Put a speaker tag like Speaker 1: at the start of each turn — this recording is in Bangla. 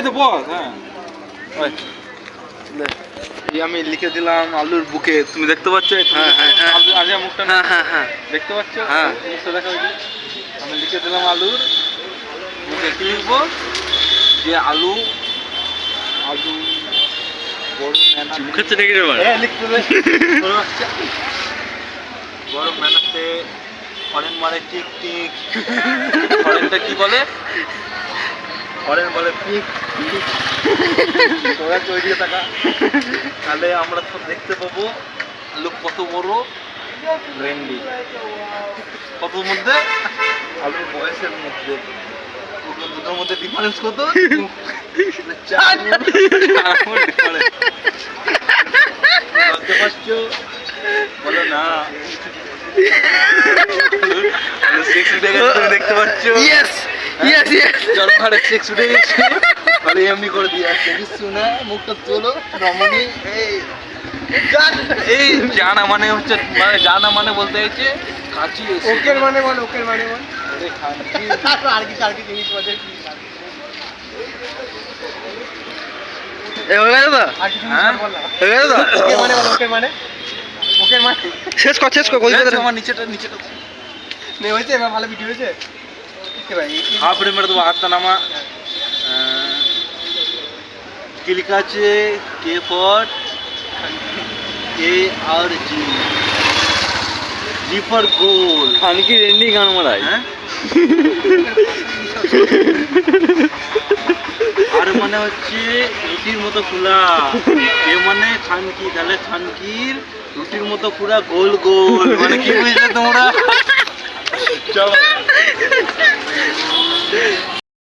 Speaker 1: তো বল। হ্যাঁ আমি লিখে দিলাম আলুর বুকে, তুমি দেখতে পাচ্ছ?
Speaker 2: হ্যাঁ হ্যাঁ হ্যাঁ
Speaker 1: আগে মুখটা
Speaker 2: হ্যাঁ হ্যাঁ হ্যাঁ
Speaker 1: দেখতে পাচ্ছ?
Speaker 2: হ্যাঁ।
Speaker 1: মুখটা দেখা হয়েছে। আমি লিখে দিলাম আলুর বুকে। কি লিখবো? যে আলু আলু বড় মেহনত
Speaker 2: মুখের চেয়ে ডেকে দেবে।
Speaker 1: লিখতে দে। বড় মেহনতে ফরেন মারে টিক টিক। ফরেনটা কি বলে? ফরেন বলে পিক। তোরা তৈরি থাকা, তাহলে আমরা সব দেখতে পাবো আলু কত বড় রেন্ডি, কত মধ্যে আলুর বয়সের মধ্যে, দুটোর মধ্যে ডিফারেন্স কত? বুঝতে পারছো? বলো না। সেক্স উঠে গেছে, তুমি দেখতে পাচ্ছ?
Speaker 2: Yes yes yes.
Speaker 1: চলো ঘরে সেক্স উঠে গেছে, তাহলে এমনি করে দিয়ে আসছে। শোনা মুখটা তোলো রমণী। এই জানা মানে হচ্ছে, মানে জানা মানে বলতে হচ্ছে কাঁচি।
Speaker 3: ওকের মানে বল, ওকের মানে বল।
Speaker 1: আরে কাঁচি
Speaker 3: আর কি জিনিস বলে?
Speaker 2: এ হয়ে গেছে তো?
Speaker 3: আর কিছু
Speaker 1: হ্যাঁ?
Speaker 3: বল না।
Speaker 2: হয়ে গেছে তো?
Speaker 3: ওকের মানে বল, ওকের মানে। ওকের মানে
Speaker 2: শেষ কর শেষ কর।
Speaker 1: আমার নিচেটা নিচেটা
Speaker 3: নে হয়েছে, এবার ভালো ভিডিও হয়েছে। ঠিক ভাই,
Speaker 1: হাফ রে মেরে দেবো হাতটা নামা। কি লেখা আছে? K for A R G, G for goal.
Speaker 2: খানকি রেন্ডি গান মারাই।
Speaker 1: হ্যাঁ, আর মানে হচ্ছে রুটির মতো ফুলা। এ মানে খানকি, তাহলে খানকির রুটির মতো পুরা গোল গোল। মানে কি বুঝলে তোমরা? চলো